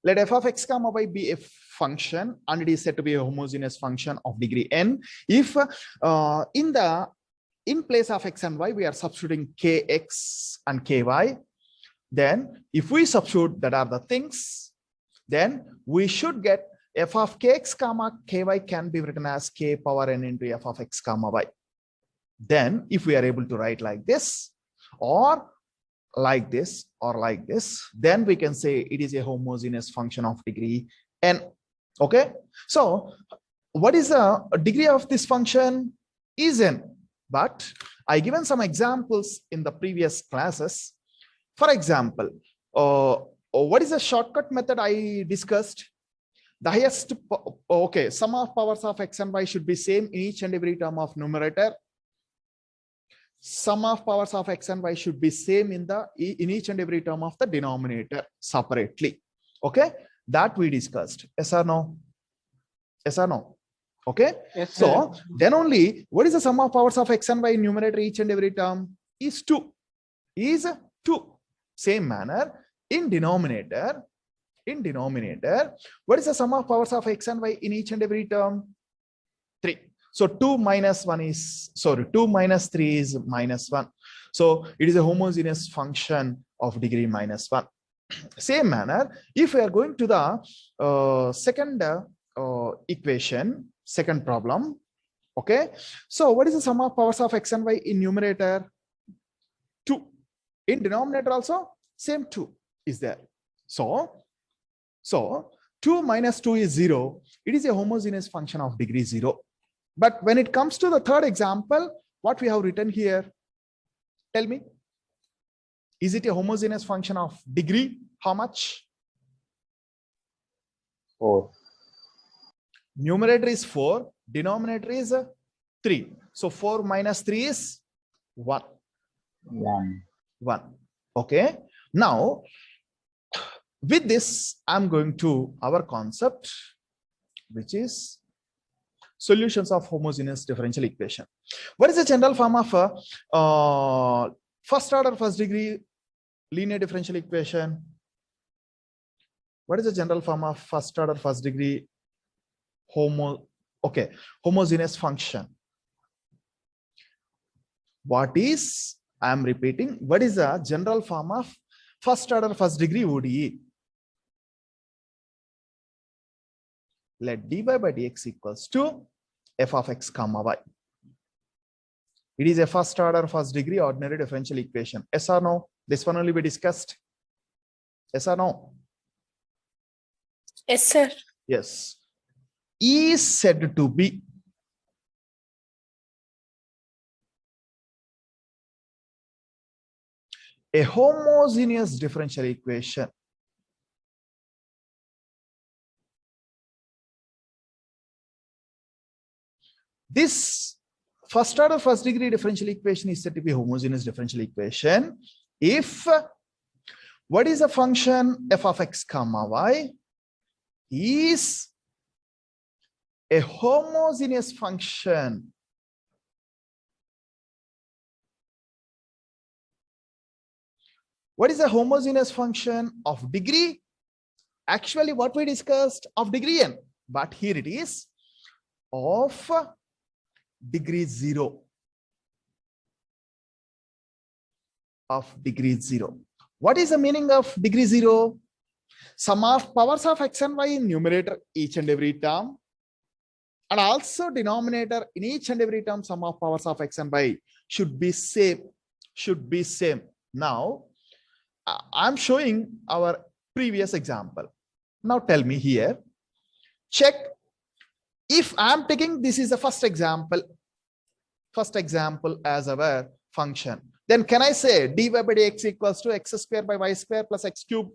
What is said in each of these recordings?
Let f of x comma y be a function, and it is said to be a homogeneous function of degree n if in place of x and y we are substituting kx and ky. Then if we substitute that are the things, then we should get f of kx comma ky can be written as k power n into f of x comma y. Then if we are able to write like this or like this or like this, then we can say it is a homogeneous function of degree n. Okay, so what is the degree of this function? Is n. But I given some examples in the previous classes. For example, what is the shortcut method I discussed? The highest, okay, sum of powers of x and y should be same in each and every term of numerator. Sum of powers of x and y should be same in each and every term of the denominator separately. Okay, that we discussed. Yes or no? Yes or no? Okay. Yes, so then only what is the sum of powers of x and y in numerator each and every term? Is 2. Is 2. Same manner in denominator. In denominator, what is the sum of powers of x and y in each and every term? 3. So 2 minus 1 is, sorry, 2 minus 3 is minus 1. So it is a homogeneous function of degree minus 1. Same manner, if we are going to the second equation, second problem, okay. So what is the sum of powers of x and y in numerator? 2. In denominator also, same 2 is there. So 2 minus 2 is 0. It is a homogeneous function of degree 0. But when it comes to the third example, what we have written here, tell me, is it a homogeneous function of degree? How much? 4. Numerator is 4, denominator is 3. So 4 minus 3 is 1. 1. Okay. Now, with this, I'm going to our concept, which is solutions of homogeneous differential equation. What is the general form of first order first degree linear differential equation? What is the general form of first order first degree homogeneous function? What is, I am repeating, what is the general form of first order first degree ODE? Let dy by dx equals to f of x comma y. It is a first order first degree ordinary differential equation. Yes or no? This one only we discussed. Yes or no? Yes, sir. Yes. Is said to be a homogeneous differential equation. This first order first degree differential equation is said to be homogeneous differential equation if what is a function f of x comma y is a homogeneous function What is a homogeneous function of degree? Actually, what we discussed of degree n, but here it is of degree 0. Of degree 0. What is the meaning of degree 0? Sum of powers of x and y in numerator each and every term, and also denominator in each and every term sum of powers of x and y should be same. Now I'm showing our previous example. Now tell me here, check if I'm taking this is the first example as our function, then can I say dy by dx equals to x square by y square plus x cube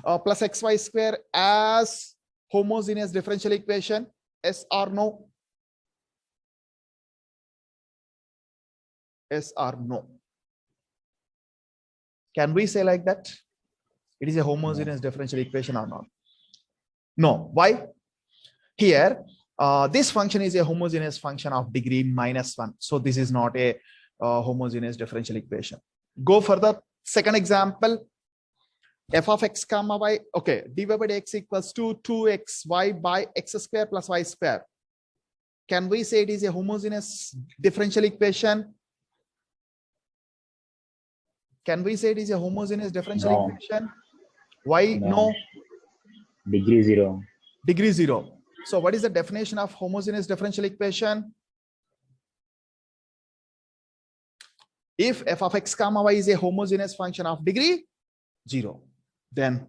plus xy square as homogeneous differential equation? Yes or no? Yes or no? Can we say like that? It is a homogeneous differential equation or not? No. Why? Here, this function is a homogeneous function of degree -1. So this is not a homogeneous differential equation. Go for the second example. f of x comma y, okay, dy by dx equals to 2xy by x square plus y square. Can we say it is a homogeneous differential equation? Can we say it is a homogeneous differential No. equation? Why No. no? Degree 0. Degree 0. So what is the definition of homogeneous differential equation? If f of x comma y is a homogeneous function of degree 0, then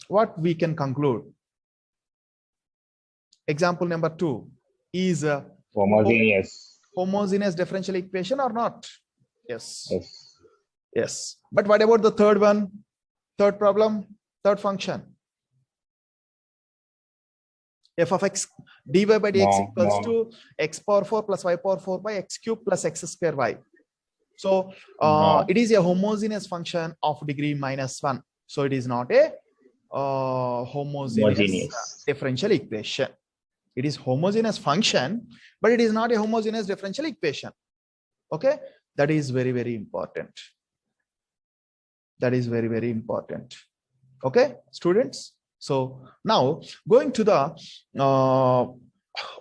what we can conclude? Example number 2 is a homogeneous differential equation or not? Yes. Yes. Yes. But what about the third one? Third problem, third function. F of x dy by dx equals to x power 4 plus y power 4 by x cube plus x square y. So it is a homogeneous function of degree -1. So it is not a homogeneous differential equation. It is homogeneous function, but it is not a homogeneous differential equation. Okay, that is very, very important. That is very, very important. Okay, students. So now going to the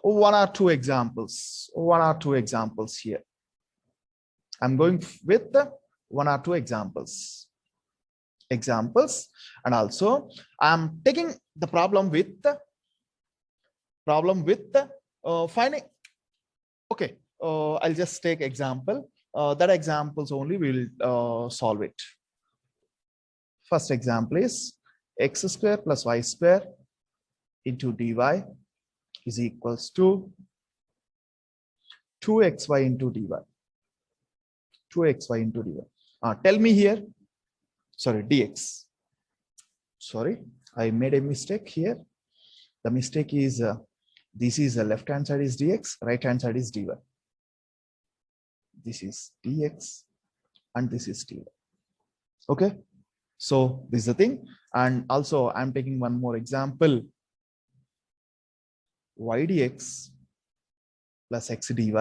one or two examples here. I'm going with the one or two examples, and also I'm taking the problem with finding. Okay, I'll just take example. That examples only will solve it. First example is x square plus y square into dy is equals to 2xy into dy. 2xy into dy. Tell me here, sorry, dx. Sorry, I made a mistake here. The mistake is this is the left hand side is dx, right hand side is dy. This is dx and this is dy. Okay, so this is the thing. And also I'm taking one more example. Y dx plus x dy.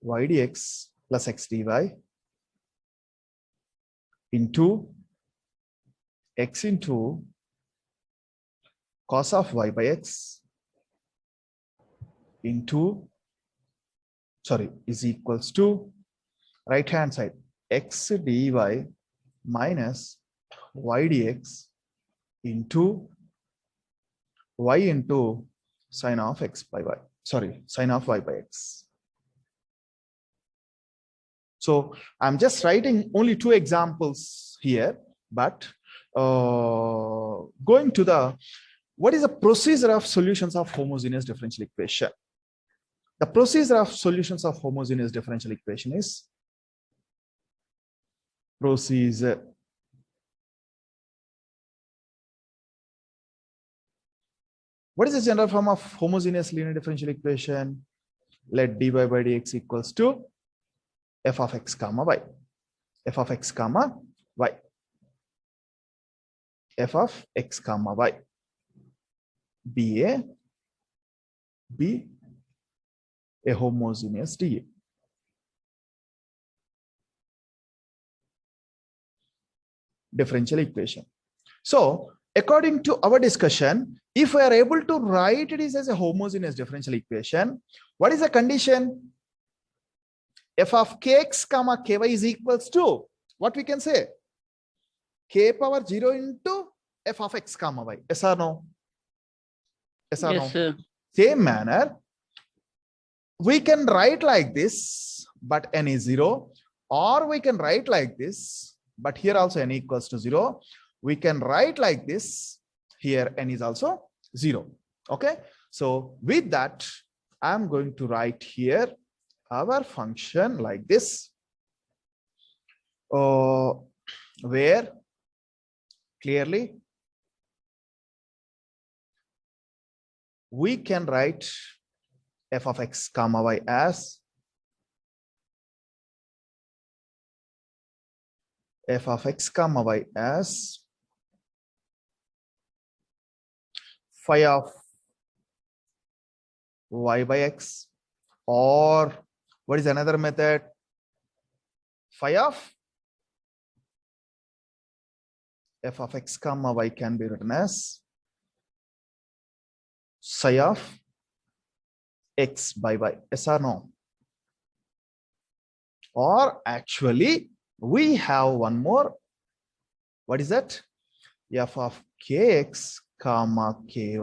Y dx plus x dy into x into cos of y by x into, sorry, is equals to right hand side x dy minus y dx into y into sine of x by y, sorry, sine of y by x. So I'm just writing only two examples here, but going to the, what is the procedure of solutions of homogeneous differential equation? The procedure of solutions of homogeneous differential equation is procedure. What is the general form of homogeneous linear differential equation? Let dy by dx equals to f of x comma y. F of x comma y. F of x comma y. Be a homogeneous dA. Differential equation. So according to our discussion, if we are able to write it is as a homogeneous differential equation, what is the condition? F of kx comma ky is equals to, what we can say? K power 0 into f of x comma y. Yes or no? Yes or no? Sir. Same manner, we can write like this, but n is 0, or we can write like this, but here also n equals to 0. We can write like this, here n is also 0. Okay, so with that, I'm going to write here our function like this, where clearly we can write f of x comma y as f of x comma y as phi of y by x, or what is another method? Phi of f of x comma y can be written as psi of x by y. Yes or no? Or actually, we have one more. What is that? F of kx comma ky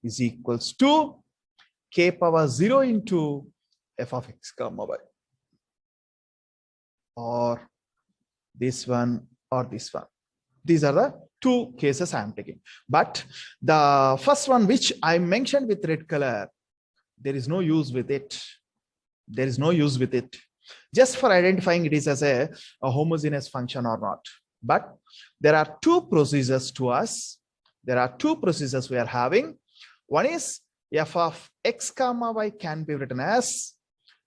is equals to k power 0 into f of x comma y. Or this one or this one. These are the two cases I am taking. But the first one, which I mentioned with red color, there is no use with it. There is no use with it. Just for identifying it is as a homogeneous function or not. But there are two procedures to us. There are two procedures we are having. One is f of x comma y can be written as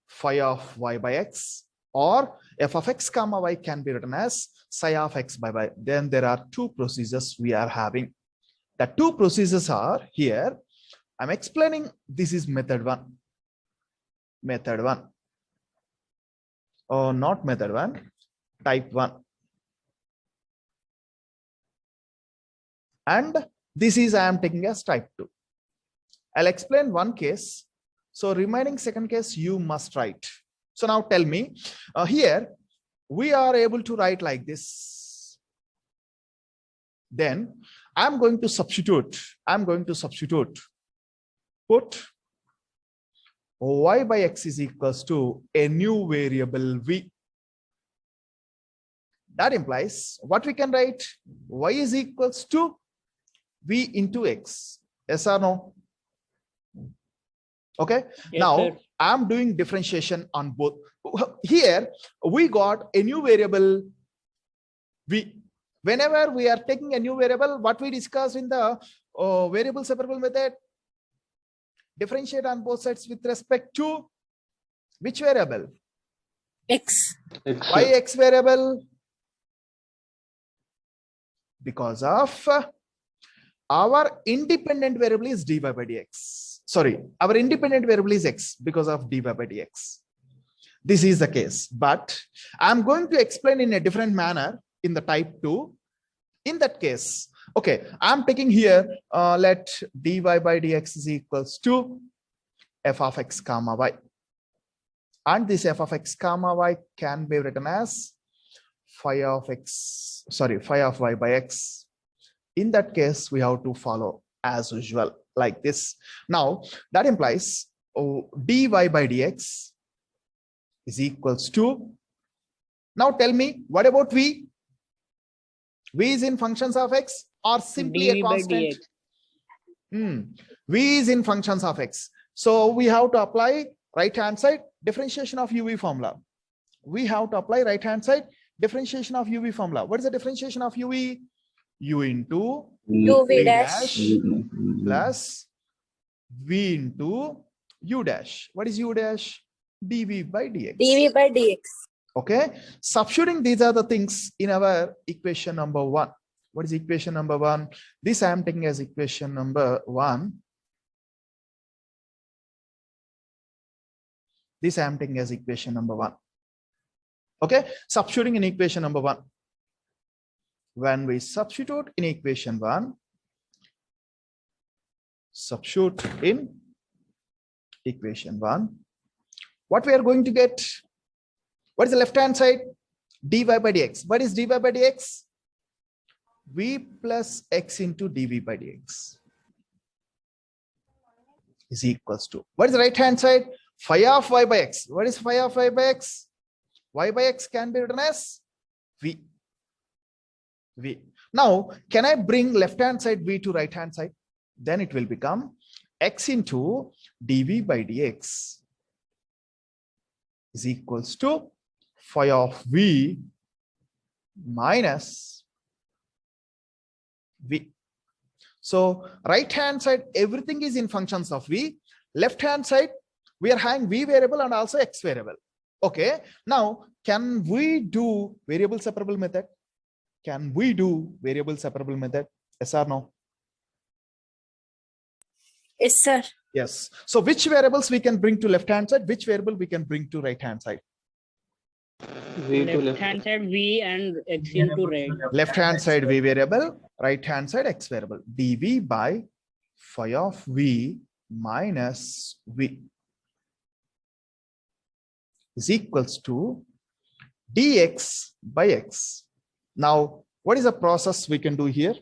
phi of y by x, or f of x comma y can be written as psi of x by y. Then there are two procedures we are having. The two procedures are here. I'm explaining this is method one. Method one. Oh, not method one, type one. And this is I am taking as type two. I'll explain one case. So remaining second case, you must write. So now tell me, here we are able to write like this. Then I'm going to substitute. Put y by x is equals to a new variable v. That implies what we can write, y is equals to v into x. Yes or no? Okay. Yes, Now sir. I'm doing differentiation on both. Here we got a new variable v. Whenever we are taking a new variable, what we discussed in the variable separable method, differentiate on both sides with respect to which variable? X. Why x variable? Because of our independent variable is dy by dx. Sorry, our independent variable is x because of dy by dx. This is the case, but I'm going to explain in a different manner in the type 2. In that case, okay, I'm taking here, let dy by dx is equals to f of x comma y. And this f of x comma y can be written as phi of y by x. In that case, we have to follow as usual like this. Now that implies dy by dx is equals to, now tell me, what about v? V is in functions of x or simply a dv by constant? dx. V is in functions of x. So we have to apply right hand side differentiation of uv formula. We have to apply right hand side differentiation of uv formula. What is the differentiation of uv? U into uv v dash plus v into u dash. What is u dash? dv by dx. dv by dx. Okay, substituting these are the things in our equation number 1. What is equation number 1? This I am taking as equation number 1. This I am taking as equation number 1. Okay, substituting in equation number 1. When we substitute in equation 1, substitute in equation 1, what we are going to get? What is the left hand side? dy by dx. What is dy by dx? V plus x into dv by dx is equals to, what is the right hand side? Phi of y by x. What is phi of y by x? Y by x can be written as v. Now, can I bring left hand side v to right hand side? Then it will become x into dv by dx is equals to phi of v minus v. So right hand side, everything is in functions of v. Left hand side, we are having v variable and also x variable. Okay, now can we do variable separable method? Can we do variable separable method? Yes or no? Yes, sir. Yes. So which variables we can bring to left hand side? Which variable we can bring to right hand side? Left hand side V and X into red. Left hand side V variable, right hand side X variable. dV by phi of V minus V is equals to dx by x. Now, what is the process we can do here?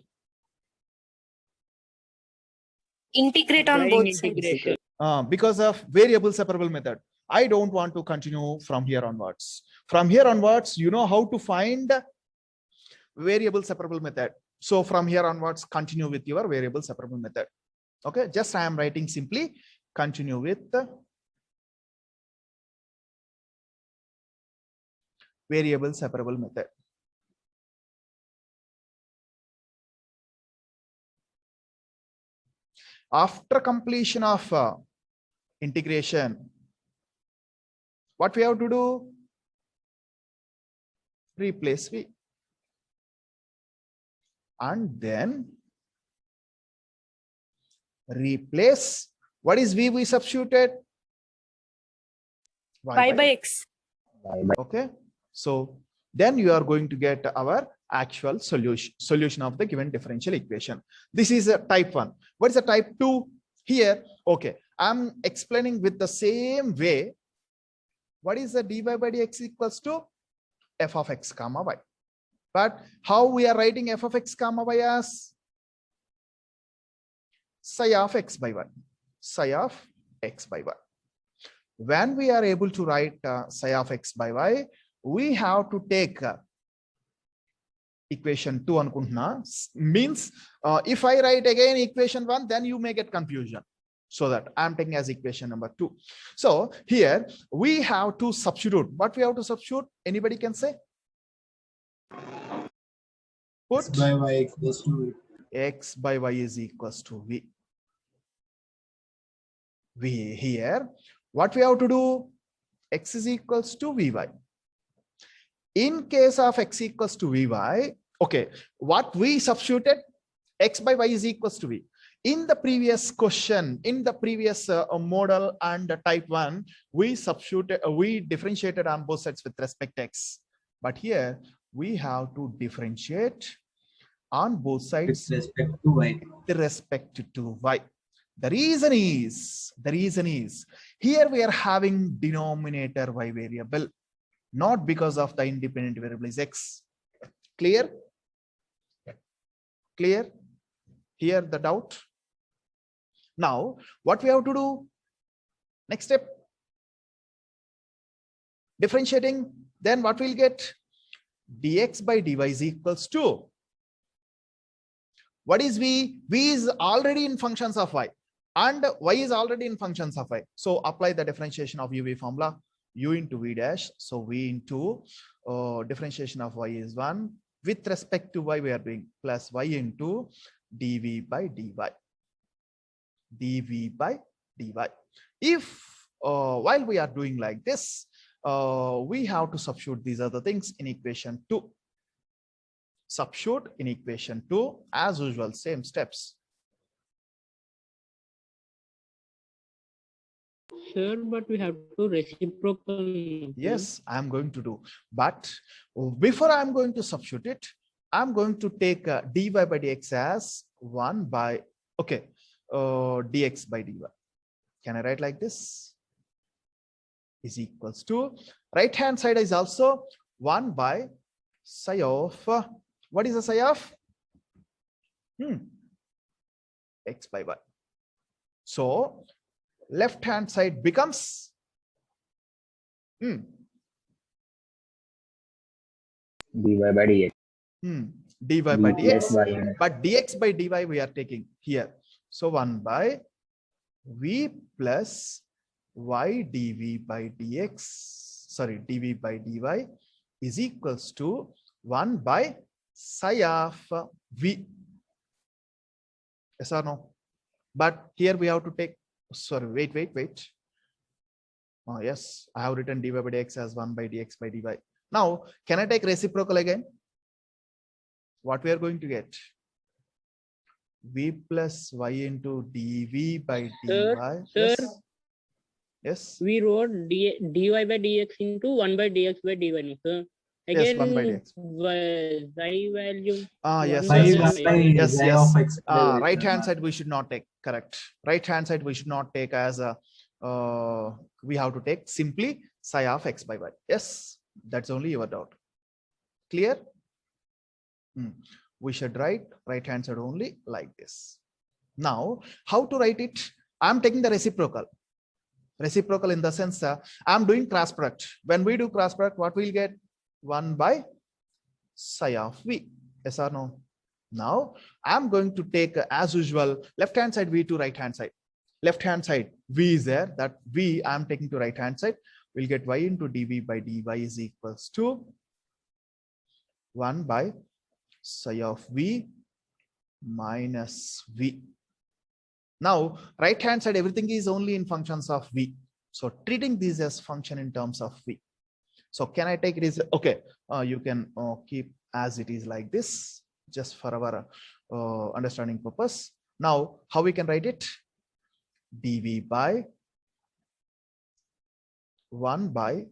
Integrate on Applying both sides. integration. Because of variable separable method, I don't want to continue from here onwards. From here onwards, you know how to find variable separable method. So from here onwards, continue with your variable separable method. Okay, just I am writing simply continue with the variable separable method. After completion of integration, what we have to do? Replace V. And then replace, what is V we substituted? Y by X. Okay, so then you are going to get our actual solution of the given differential equation. This is a type 1. What is a type 2 here? Okay, I'm explaining with the same way. What is the dy by dx equals to f of x comma y? But how we are writing f of x comma y as psi of x by y, psi of x by y. When we are able to write psi of x by y, we have to take equation 2 anukuntuna. Means if I write again equation 1, then you may get confusion. So that I'm taking as equation number 2. So here we have to substitute. What we have to substitute? Anybody can say? Put X by y equals to V. x by y is equals to v. V here, what we have to do? X is equals to vy. In case of x equals to vy, okay, what we substituted? X by y is equals to v. In the previous question, in the previous model and type 1, we substituted, we differentiated on both sides with respect to x. But here we have to differentiate on both sides With respect to y. with respect to y. The reason is here we are having denominator y variable, not because of the independent variable is x. Clear? Clear? Here the doubt. Now, what we have to do? Next step. Differentiating, then what we'll get? Dx by dy is equals to. What is v? V is already in functions of y and y is already in functions of y. So apply the differentiation of uv formula, u into v dash. So v into differentiation of y is 1. With respect to y, we are doing plus y into dv by dy. dv by dy. If while we are doing like this, we have to substitute these other things in equation 2. Substitute in equation 2 as usual, same steps. Sure, but we have to reciprocal. Yes, I'm going to do. But before I'm going to substitute it, I'm going to take dy by dx as 1 by, okay, dx by dy. Can I write like this? Is equals to, right hand side is also 1 by psi of, what is the psi of? X by y. So left hand side becomes dy by dx. dy by V dx, plus y. but dx by dy we are taking here. So 1 by v plus y dv by dx, sorry, dv by dy is equals to 1 by psi of v. Yes or no? But here we have to take, sorry, wait. Oh, yes, I have written dy by dx as 1 by dx by dy. Now, can I take reciprocal again? What we are going to get? V plus y into dv by dy. Sir, Yes. Yes. We wrote dy by dx into 1 by dx by dy. No, sir. Yes, Again, 1 by dx. y value. Yes, one yes, by yes. y. Yes, y yes. of x by y. Right hand side we should not take. Correct. Right hand side we should not take as a. We have to take simply psi of x by y. Yes, that's only your doubt. Clear? We should write right hand side only like this. Now, how to write it? I'm taking the reciprocal. Reciprocal in the sense I'm doing cross product. When we do cross product, what we'll get? 1 by psi of v. Yes or no? Now I'm going to take as usual left hand side v to right hand side. Left hand side v is there. That v I'm taking to right hand side. We'll get y into dv by dy is equals to 1 by psi of v minus v. Now, right hand side, everything is only in functions of v. So treating these as function in terms of v. So can I take it as, okay, you can keep as it is like this, just for our understanding purpose. Now, how we can write it? dv by 1 by,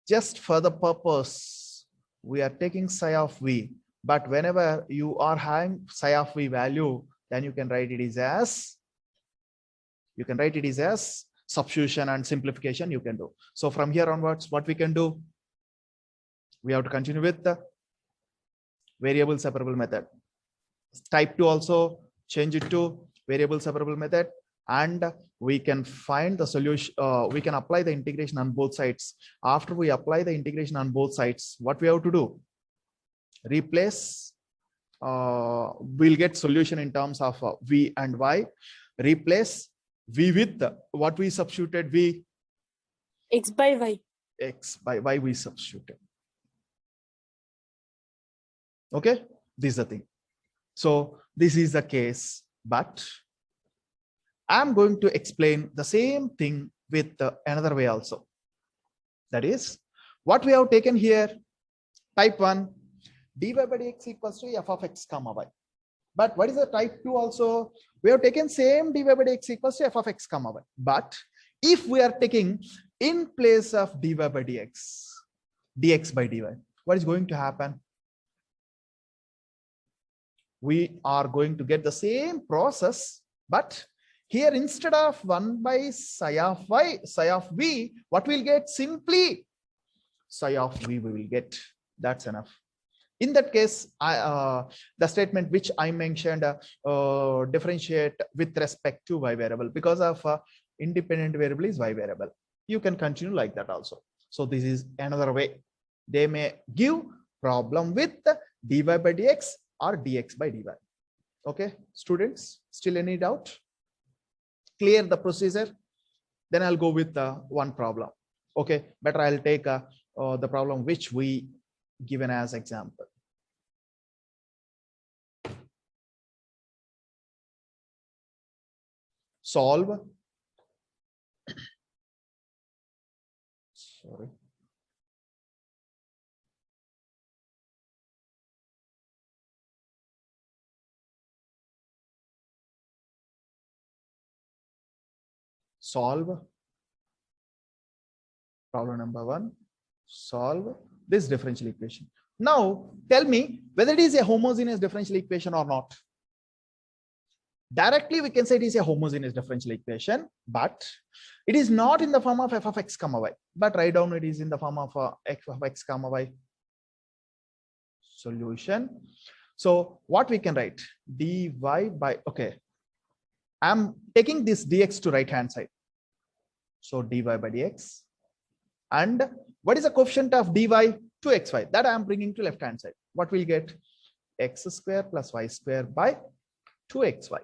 just for the purpose, we are taking psi of v. But whenever you are having psi of v value, then you can write it as substitution and simplification you can do. So from here onwards, what we can do? We have to continue with the variable separable method. Type 2 also change it to variable separable method, and we can find the solution. We can apply the integration on both sides. After we apply the integration on both sides, what we have to do? Replace. We'll get solution in terms of v and y. Replace v with what we substituted, v. X by Y. X by y we substituted. Okay, this is the thing. So this is the case, but I'm going to explain the same thing with another way also. That is what we have taken here. Type 1. dy by dx equals to f of x comma y. But what is the type 2 also? We have taken same dy by dx equals to f of x comma y. But if we are taking in place of dy by dx, dx by dy, what is going to happen? We are going to get the same process, but here instead of 1 by psi of y, psi of v, what we'll get? Simply psi of v we will get. That's enough. In that case, the statement which I mentioned, differentiate with respect to y variable, because of independent variable is y variable. You can continue like that also. So this is another way. They may give problem with dy by dx or dx by dy. Okay, students, still any doubt? Clear the procedure? Then I'll go with one problem. Okay, better I'll take the problem which we given as example. Solve. Sorry. Solve. Problem number 1. Solve this differential equation. Now tell me whether it is a homogeneous differential equation or not. Directly we can say it is a homogeneous differential equation, but it is not in the form of f of x comma y, but write down it is in the form of f of x comma y. Solution. So what we can write? dy by, okay, I'm taking this dx to right hand side. So dy by dx. And what is the coefficient of dy? 2xy. That I am bringing to left hand side. What will get? X square plus y square by 2xy.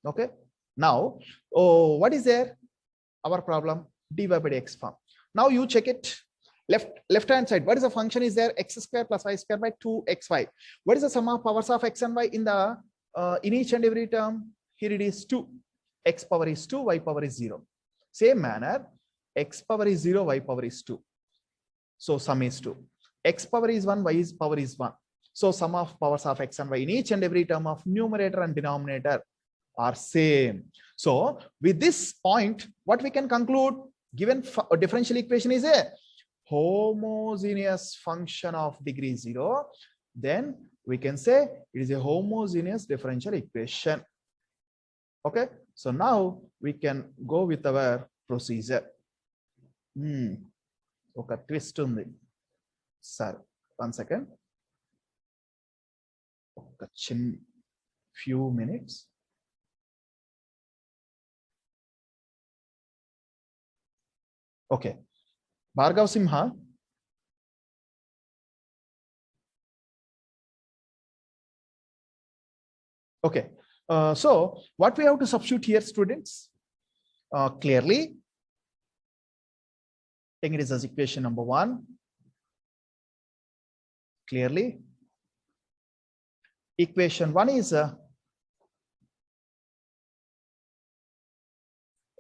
Okay. Now, what is there? Our problem, dy by dx form. Now you check it. Left hand side. What is the function is there? X square plus y square by 2xy. What is the sum of powers of x and y in the in each and every term? Here it is 2. X power is 2, y power is 0. Same manner, x power is 0, y power is 2. So sum is 2. X power is 1, y power is 1. So sum of powers of x and y in each and every term of numerator and denominator are same. So with this point, what we can conclude, given differential equation is a homogeneous function of degree 0, then we can say it is a homogeneous differential equation. Okay, so now we can go with our procedure. Okay, twist undi. Sir, 1 second. Okay, few minutes. Okay, Bhargav Simha. Okay, so what we have to substitute here, students? Clearly, taking it as equation number 1. Clearly, equation 1 is a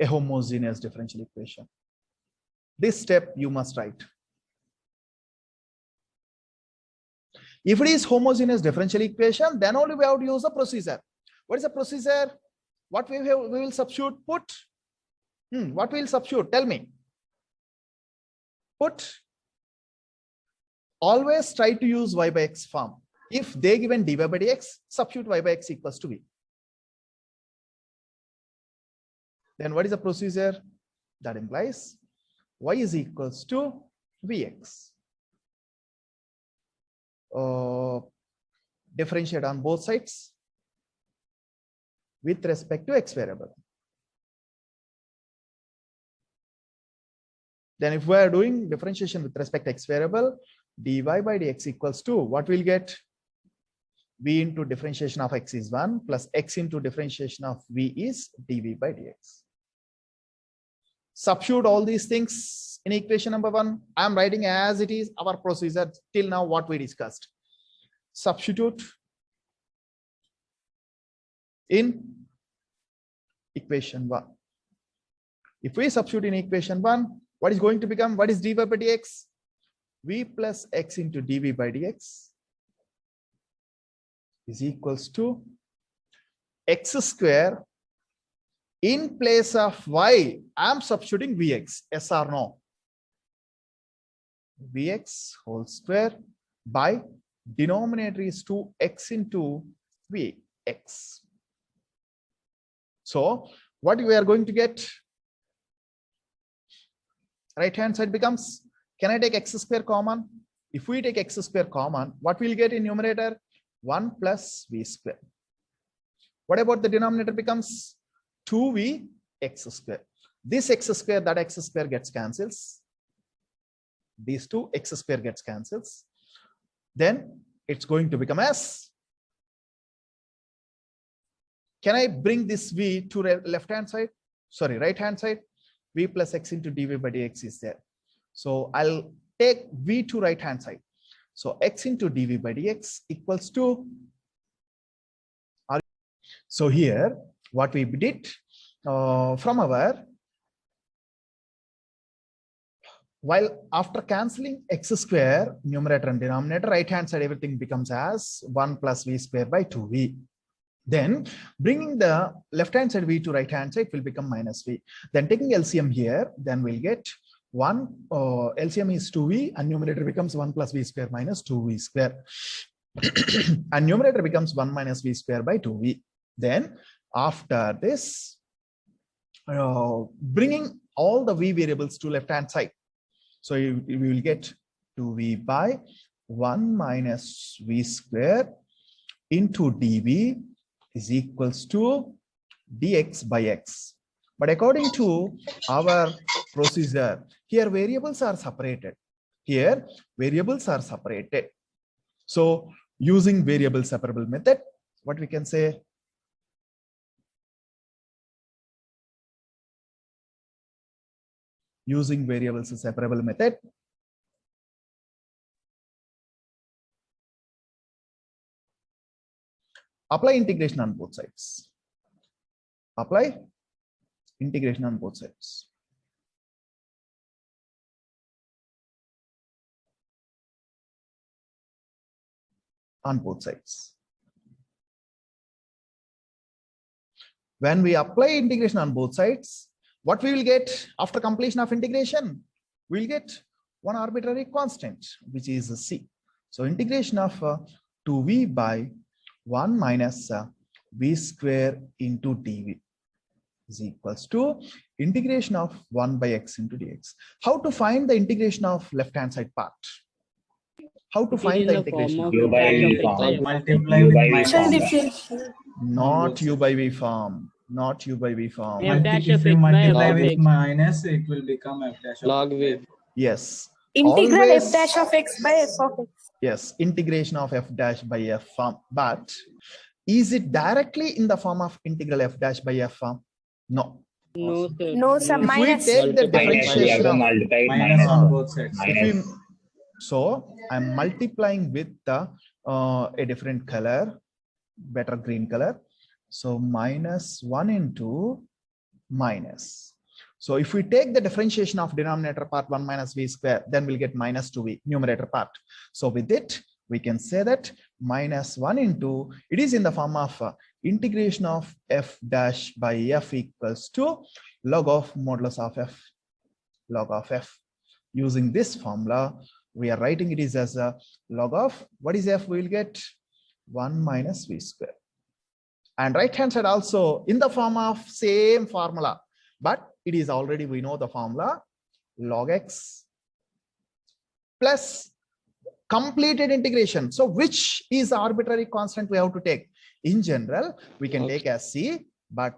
homogeneous differential equation. This step you must write. If it is homogeneous differential equation, then only we have to use the procedure. What is the procedure? What we will substitute? Put. What will substitute? Tell me. Put. Always try to use y by x form. If they given dy by dx, substitute y by x equals to v. Then what is the procedure? That implies y is equals to vx. Differentiate on both sides with respect to x variable. Then if we are doing differentiation with respect to x variable, dy by dx equals to what we'll get? V into differentiation of x is 1 plus x into differentiation of v is dv by dx. Substitute all these things in equation number 1. I am writing as it is our procedure till now what we discussed. Substitute in equation 1. If we substitute in equation 1, what is going to become? What is dy by dx? V plus x into dv by dx is equals to x square. In place of y, I am substituting vx. Yes or no? Vx whole square by denominator is 2x into vx. So what we are going to get? Right hand side becomes, can I take x square common? If we take x square common, what we'll get in numerator? 1 plus v square. What about the denominator becomes 2v x square. This x square, that x square gets cancels. These two x square gets cancels. Then it's going to become as. Can I bring this v to left hand side? Sorry, right hand side. V plus x into dv by dx is there. So I'll take v to right hand side. So x into dv by dx equals to. So here what we did from our, while after cancelling x square, numerator and denominator, right hand side everything becomes as 1 plus v square by 2v. Then bringing the left hand side v to right hand side will become minus v. Then taking LCM here, then we'll get 1, LCM is 2v and numerator becomes 1 plus v square minus 2v square. And numerator becomes 1 minus v square by 2v. Then after this, bringing all the v variables to left hand side. So you will get 2v by 1 minus v square into dv is equals to dx by x. But according to our procedure, here variables are separated. Here variables are separated. So using variable separable method, what we can say? Using variables separable method, apply integration on both sides. Apply integration on both sides. On both sides. When we apply integration on both sides, what we will get after completion of integration? We'll get one arbitrary constant, which is c. So integration of 2v by 1 minus v square into dv is equals to integration of 1 by x into dx. How to find the integration of left-hand side part? How to find the integration? U by v F form. Multiply U with by v minus. form. differential. Not u by v form. Not u by v form. F dash If of you x by multiply log with x. minus, it will become f dash of Log v. f. Yes. Integral Always- f dash of x by f of x. Yes, integration of f dash by f form. But is it directly in the form of integral f dash by f form? No. No, sir. No, sir, If we minus. take the Minus, we have differentiation to of, multiply it Minus minus. on both sides. if Minus. we, so I'm multiplying with the a different color, better green color. So minus 1 into minus. So if we take the differentiation of denominator part 1 minus v square, then we'll get minus 2v numerator part. So with it, we can say that minus 1 into, it is in the form of integration of f dash by f equals to log of modulus of f, log of f. Using this formula, we are writing it is as a log of, what is f? We will get 1 minus v square. And right hand side also in the form of same formula, but it is already, we know the formula, log x plus completed integration. So which is arbitrary constant we have to take? In general, we can Okay. take as c, but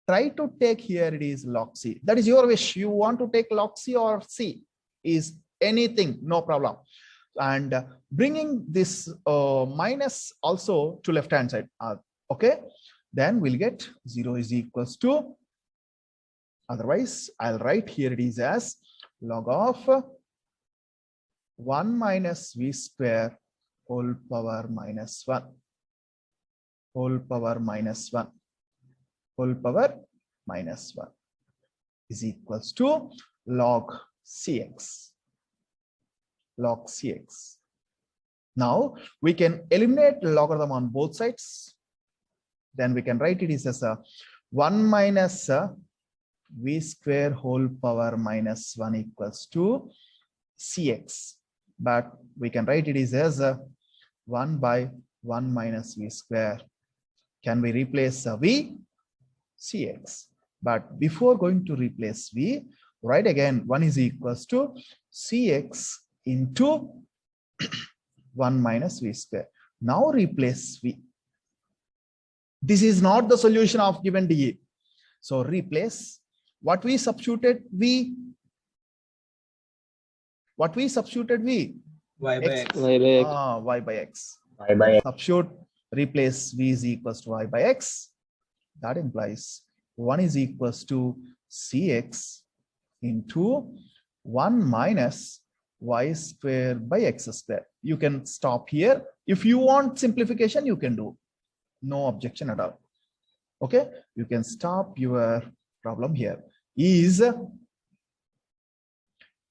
try to take here it is log c. That is your wish. You want to take log c or c is anything, no problem. And bringing this minus also to left hand side. Okay, then we'll get 0 is equals to, otherwise I'll write here it is as log of 1 minus v square whole power minus 1 whole power minus 1 whole power minus 1 is equals to log cx, log cx. Now we can eliminate logarithm on both sides. Then we can write it is as a 1 minus v square whole power minus 1 equals to cx. But we can write it is as a 1 by 1 minus v square. Can we replace v? Cx. But before going to replace v, write again 1 is equals to cx into 1 minus v square. Now replace v. This is not the solution of given dE. So replace what we substituted v. What we substituted v? Y by x. Y by x. Y by x. Y by x. Substitute, replace v is equals to y by x. That implies 1 is equals to cx into 1 minus y square by x square. You can stop here. If you want simplification, you can do. No objection at all. Okay, you can stop your problem here. Is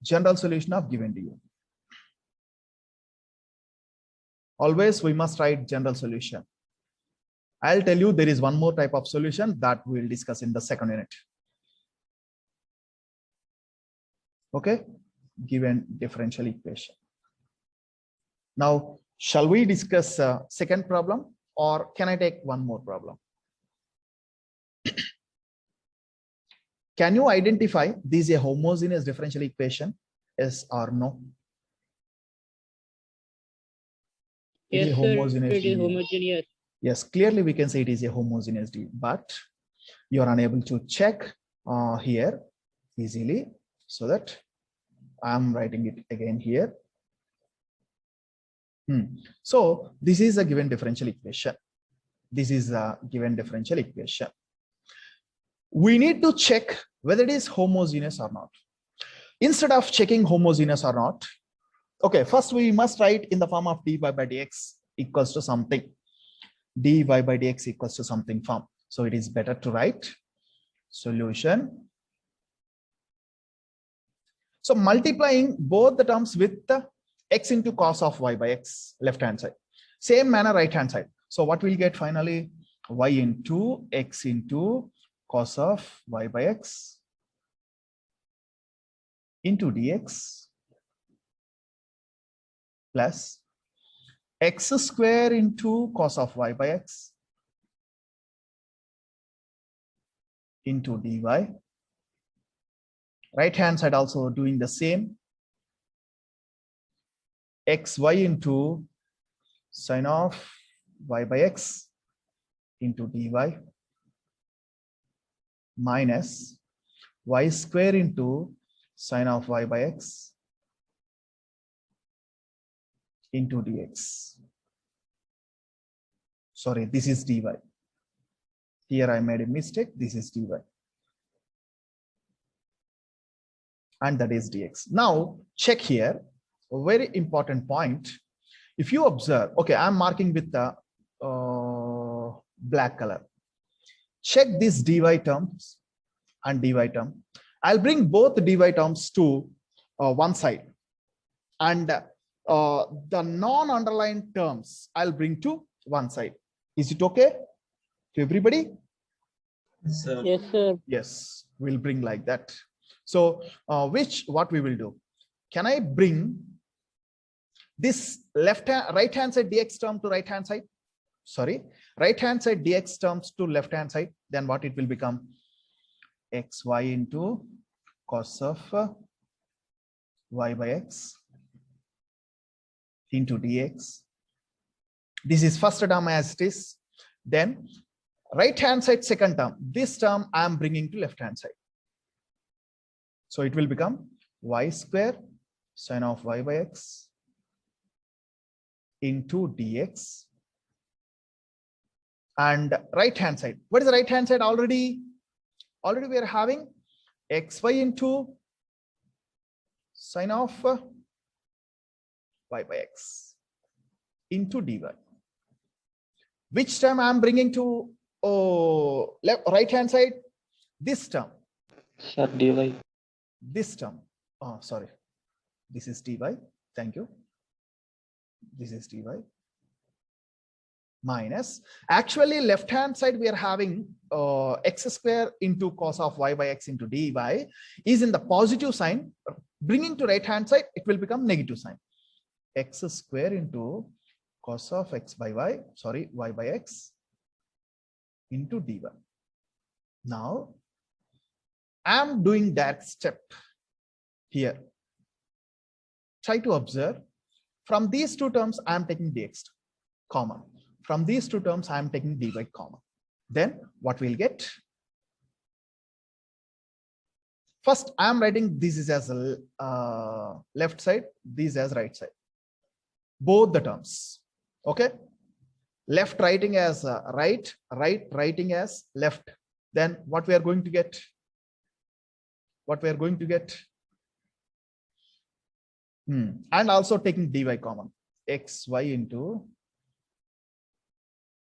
general solution of given dU. Always we must write general solution. I'll tell you there is one more type of solution that we'll discuss in the second unit. Okay, given differential equation. Now, shall we discuss second problem, or can I take one more problem? Can you identify this is a homogeneous differential equation? Yes or no? Is Yes, a sir. homogeneous It is DE. homogeneous. Yes, clearly we can say it is a homogeneous D, but you are unable to check here easily, so that I'm writing it again here. So this is a given differential equation. This is a given differential equation. We need to check whether it is homogeneous or not. Instead of checking homogeneous or not, okay, first we must write in the form of dy by dx equals to something. Dy by dx equals to something form. So it is better to write solution. So multiplying both the terms with the x into cos of y by x, left hand side. Same manner right hand side. So what we'll get finally? Y into x into cos of y by x into dx plus x square into cos of y by x into dy. Right hand side also doing the same. Xy into sine of y by x into dy minus y square into sine of y by x into dx. Sorry, this is dy. Here I made a mistake. This is dy. And that is dx. Now check here, a very important point. If you observe, okay, I'm marking with the black color. Check this dy terms and dy term. I'll bring both dy terms to one side, and the non-underlined terms I'll bring to one side. Is it okay to everybody? So Yes, sir. Yes, we'll bring like that. So what we will do? Can I bring this right hand side dx term to right hand side? Sorry, right hand side dx terms to left hand side. Then what it will become? Xy into cos of y by x into dx. This is first term as it is. Then right hand side second term. This term I am bringing to left hand side. So it will become y square sine of y by x into dx. And right hand side. What is the right hand side? Already we are having xy into sine of y by x into dy. Which term I am bringing to right hand side? This term. Sir, dy. This term. Oh, sorry. This is dy. Thank you. This is dy. Minus, actually left hand side we are having x square into cos of y by x into dy is in the positive sign. Bringing to right hand side, it will become negative sign. X square into cos of x by y, sorry, y by x into dy. Now I am doing that step here. Try to observe. From these two terms I am taking dx common. From these two terms, I am taking dy common. Then what we'll get? First, I am writing this is as left side, this as right side. Both the terms. Okay. Left writing as right, right writing as left. Then what we are going to get? What we are going to get? And also taking dy common. Xy into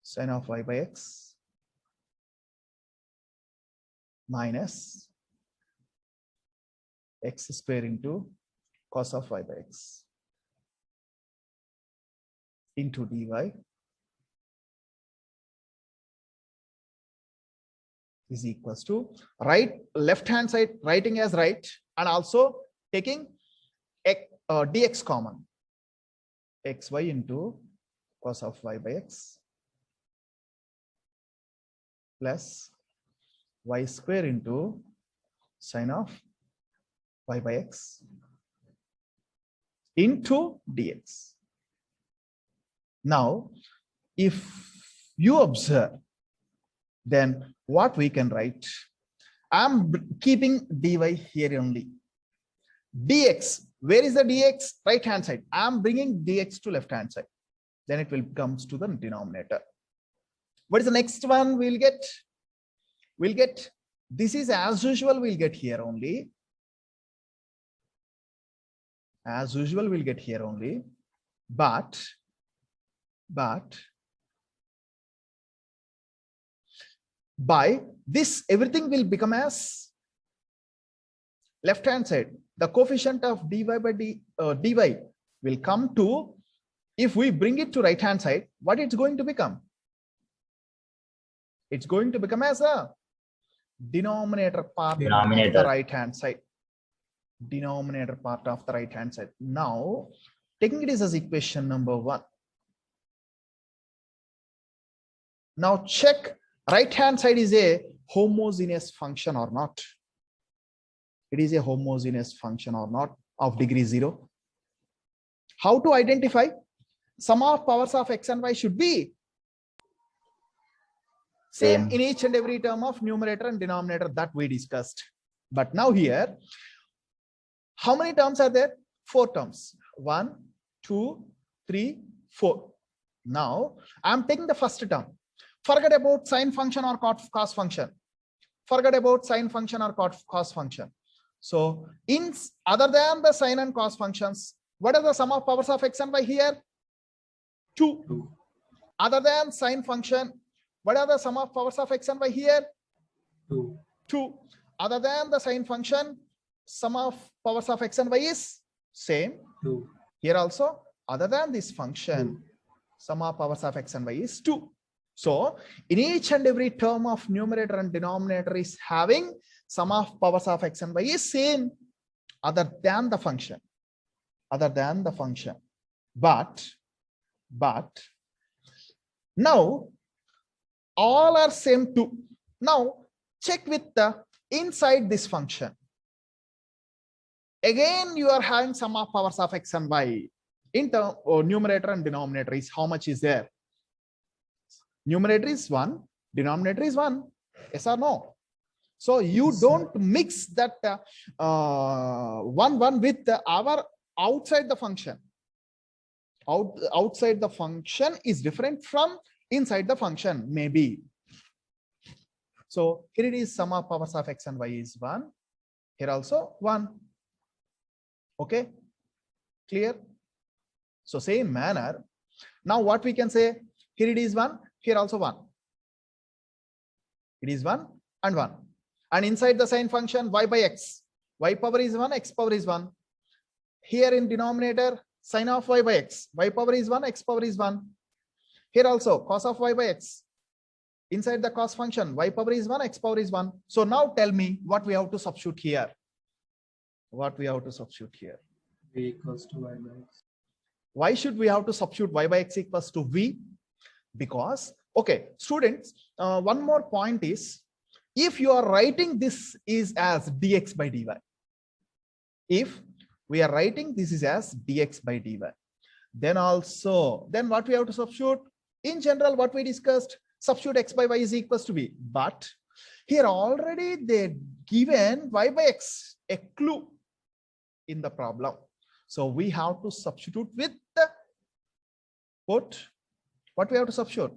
sine of y by x minus x square into cos of y by x into dy is equals to left hand side writing as right and also taking dx common. Xy into cos of y by x plus y square into sine of y by x into dx. Now, if you observe, then what we can write? I'm keeping dy here only. Dx, where is the dx? Right hand side. I'm bringing dx to left hand side. Then it will comes to the denominator. What is the next one we'll get? We'll get, this is as usual, we'll get here only. As usual, we'll get here only. But by this, everything will become as left hand side. The coefficient of dy by dy will come to, if we bring it to right hand side, what it's going to become? It's going to become as a denominator part of the Denominator. right hand side. Denominator part of the right hand side. Now, taking it as equation number 1. Now check right hand side is a homogeneous function or not. It is a homogeneous function or not of degree 0. How to identify? Sum of powers of x and y should be same in each and every term of numerator and denominator that we discussed. But now here, how many terms are there? 4 terms. 1, 2, 3, 4. Now I'm taking the first term. Forget about sine function or cos function. Forget about sine function or cos function. So in other than the sine and cos functions, what are the sum of powers of x and y here? 2. Other than sine function, what are the sum of powers of x and y here? 2. 2. Other than the sine function, sum of powers of x and y is same. 2. Here also, other than this function, sum of powers of x and y is 2. So in each and every term of numerator and denominator is having sum of powers of x and y is same other than the function. Other than the function. But now all are same too. Now check with the inside this function. Again, you are having sum of powers of x and y in term or numerator and denominator is how much is there? Numerator is 1, denominator is 1. Yes or no? So you don't mix that 1 with our outside the function. Outside the function is different from inside the function, maybe. So here it is sum of powers of x and y is 1. Here also 1. Okay, clear? So same manner. Now what we can say, here it is 1, here also 1. It is 1 and 1. And inside the sine function y by x, y power is 1, x power is 1. Here in denominator, sine of y by x, y power is 1, x power is 1. Here also cos of y by x. Inside the cos function, y power is 1, x power is 1. So now tell me what we have to substitute here. What we have to substitute here. V equals to y by x. Why should we have to substitute y by x equals to v? Because, okay, students, one more point is, if you are writing this is as dx by dy, if we are writing this is as dx by dy, then what we have to substitute? In general, what we discussed, substitute x by y is equals to v. But here already they given y by x a clue in the problem. So we have to substitute with the what we have to substitute?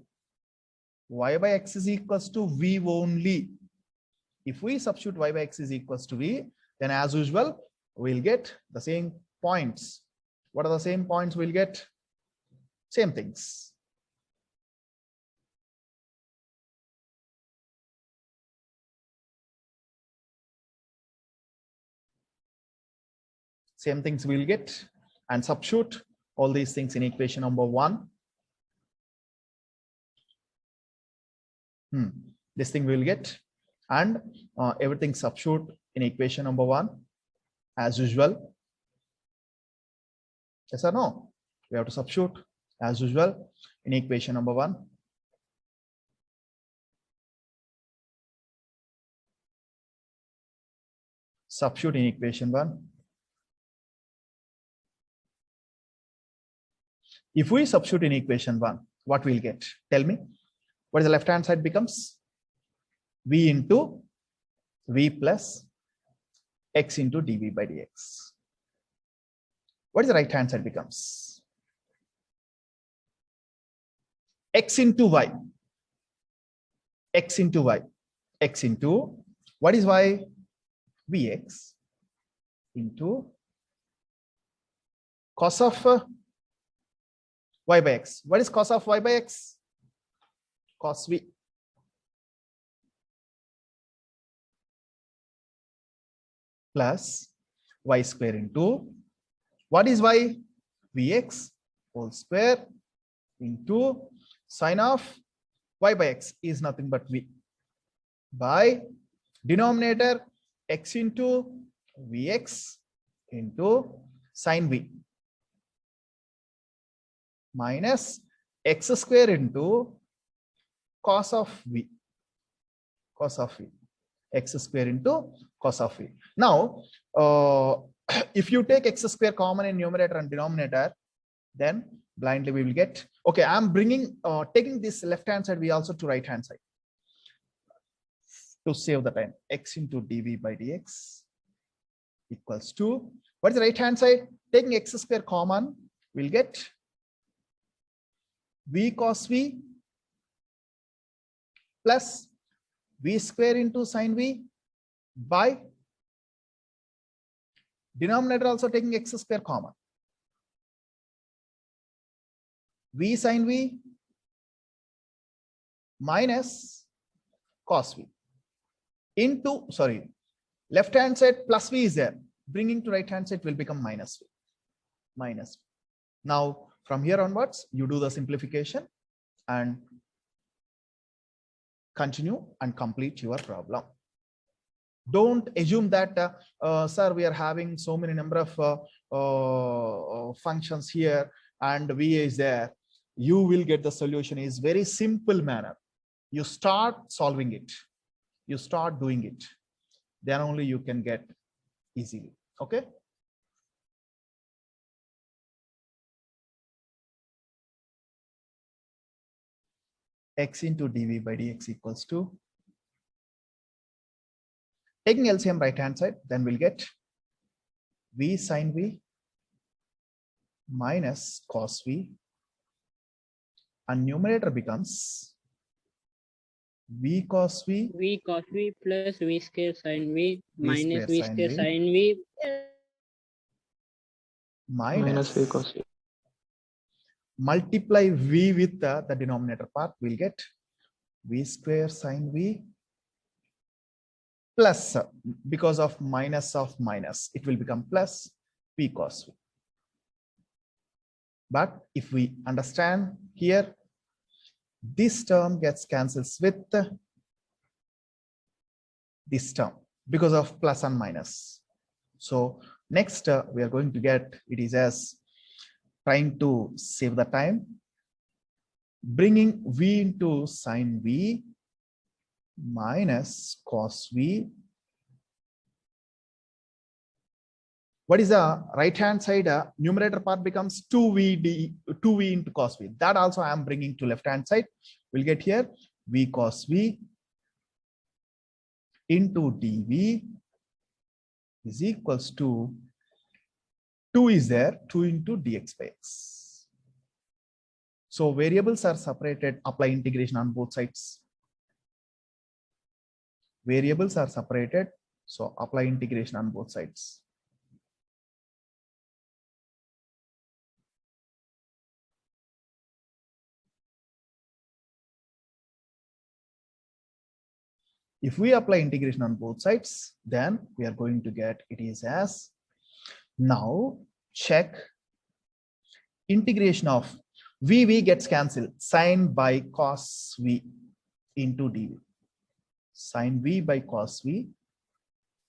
Y by x is equals to v only. If we substitute y by x is equals to v, then as usual, we'll get the same points. What are the same points we'll get? Same things. Same things we'll get and substitute all these things in equation number 1. This thing we'll get and everything substitute in equation number 1 as usual. Yes or no? We have to substitute as usual in equation number 1. Substitute in equation 1. If we substitute in equation 1, what we'll get? Tell me. What is the left hand side becomes? V into v plus x into dv by dx. What is the right hand side becomes? X into y. X into y. X into what is y? Vx into cos of y by x. What is cos of y by x? Cos v. Plus y square into what is y? Vx whole square into sine of y by x is nothing but v by Denominator x into Vx into sine V minus x square into cos of V. Cos of V. X square into cos of V. Now, if you take x square common in numerator and denominator, then blindly we will get, okay, I'm bringing, taking this left hand side, we also to right hand side to save the time. X into dv by dx equals to, what is the right hand side? Taking x square common, we'll get v cos v plus v square into sine v by denominator also taking x square common, v sine v minus cos v into, sorry, left hand side plus v is there, bringing to right hand side will become minus v. Minus v. Now from here onwards you do the simplification and continue and complete your problem. Don't assume that sir, we are having so many number of functions here and v is there. You will get the solution is very simple manner. You start solving it, you start doing it, then only you can get easily. Okay. X into dv by dx equals to, taking LCM right hand side, then we'll get v sine v minus cos v, and numerator becomes v cos v plus v square sine v minus square v sine square v sine v minus v cos v. Multiply v with the denominator part, we'll get v square sine v plus, because of minus, it will become plus p cos v. But if we understand here, this term gets cancels with this term because of plus and minus. So next we are going to get, it is as, trying to save the time, bringing v into sine v minus cos v. What is the right hand side? Numerator part becomes 2v into cos v. That also I am bringing to left hand side. We'll get here v cos v into dv is equals to 2 is there, 2 into dx by x. So variables are separated, apply integration on both sides. Variables are separated, so apply integration on both sides. If we apply integration on both sides, then we are going to get, it is as, now check integration of v gets cancelled, sine by cos v into dv, sine v by cos v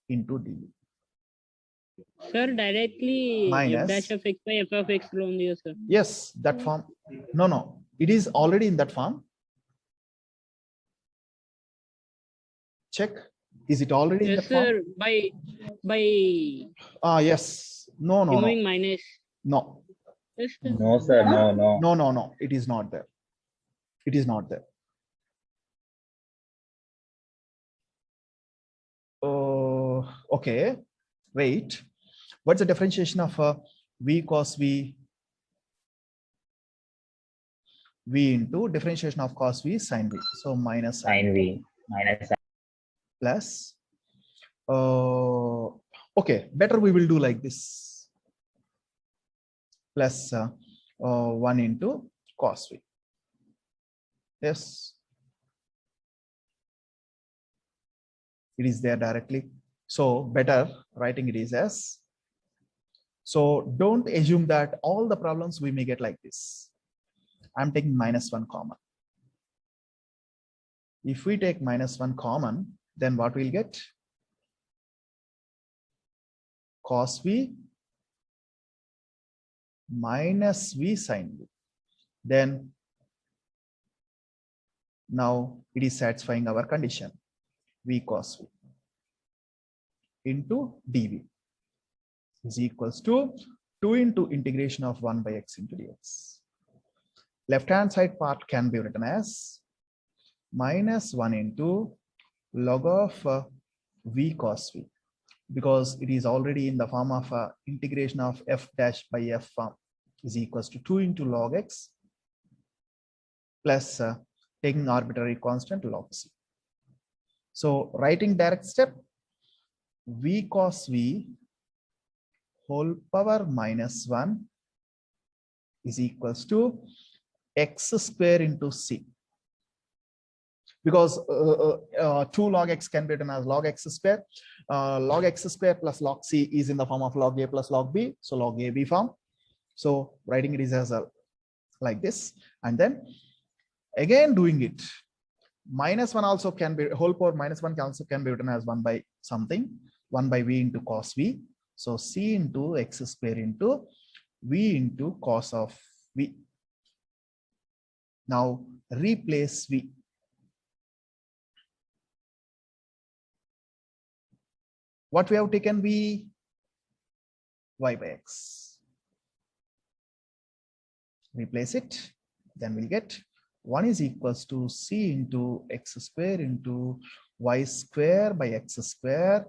into dv. sir, directly Minus, f dash of x by f of x only, sir. yes, that form. No, it is already in that form. Check, is it already in Yes, that form? sir, by Yes. No, removing minus. no, Yes, sir. No, sir. No. it is not there. It is not there. Okay, wait. What's the differentiation of v cos v? V into differentiation of cos v sine v. So minus Sine v minus plus. Okay, better we will do like this. Plus 1 into cos v. Yes. It is there directly. So better writing it is as. So don't assume that all the problems we may get like this. I'm taking -1 common. If we take -1 common, then what we'll get? Cos v minus v sin v. Then now it is satisfying our condition, v cos v into dv is equals to 2 into integration of 1 by x into dx. Left hand side part can be written as minus 1 into log of v cos v, because it is already in the form of integration of f dash by f form, is equals to 2 into log x plus taking arbitrary constant log c. So writing direct step, v cos v whole power minus 1 is equals to x square into c, because 2 log x can be written as log x square. Log x square plus log c is in the form of log a plus log b, so log a b form. So writing it is as like this, and then again doing it, minus 1 also can be, whole power minus 1 also can be written as 1 by something, 1 by v into cos v. So c into x square into v into cos of v. Now replace v. What we have taken? V y by x. Replace it, then we'll get 1 is equals to c into x square into y square by x square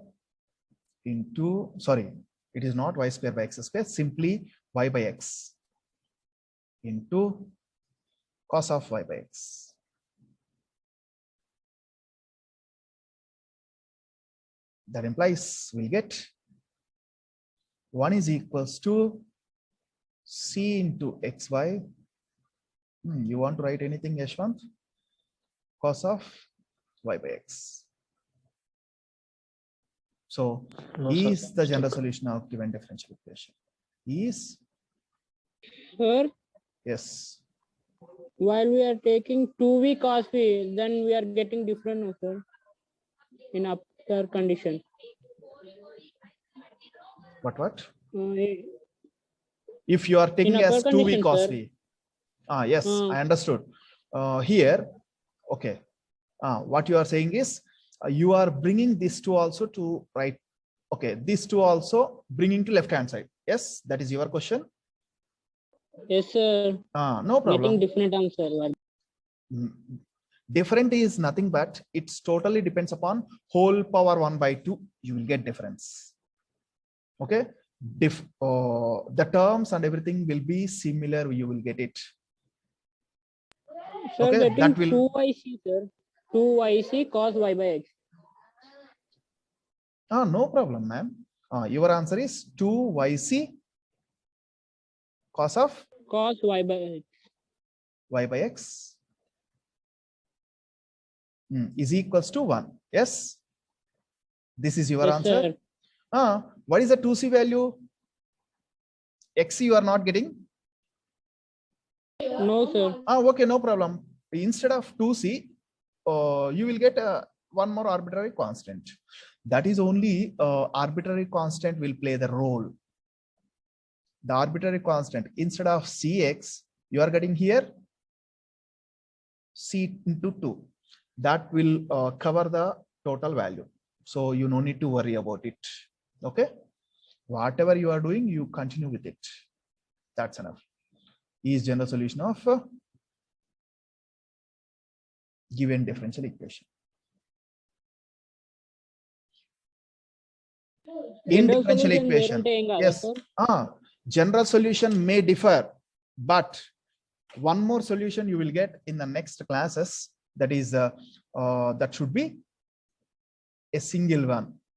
into, sorry, it is not y square by x square, simply y by x into cos of y by x. That implies we'll get 1 is equals to c into xy. You want to write anything, Yashwant? Cos of y by x. So No, E sir. is the general solution of given differential equation. E is, Sir, yes. while we are taking 2v cos v, then we are getting different, no, sir, in upper condition. What? Uh, If you are taking upper as 2v condition, cos sir. v. Yes, I Uh. understood. Here, okay. What you are saying is you are bringing these two also to right. Okay, these two also bringing to left hand side. Yes, that is your question. Yes, sir. No Getting problem. different answer. Different is nothing but it's totally depends upon whole power 1 by 2. You will get difference. Okay, the terms and everything will be similar. You will get it. Sir, Okay, getting that will 2yc, sir. 2yc cos y by x. no problem, ma'am. Your answer is 2yc cos of Cos y by x. y by x is equals to 1. Yes, this is your Yes, answer. sir. What is the 2c value? X you are not getting. No, sir. Okay, no problem. Instead of 2c, you will get one more arbitrary constant. That is only arbitrary constant will play the role. The arbitrary constant, instead of cx, you are getting here c into 2. That will cover the total value. So you no need to worry about it. Okay. Whatever you are doing, you continue with it. That's enough. E is general solution of given differential equation. In General differential solution equation, వేరుంటే ఏం కాదా, yes, sir? general solution may differ, but one more solution you will get in the next classes. That is that should be a single one.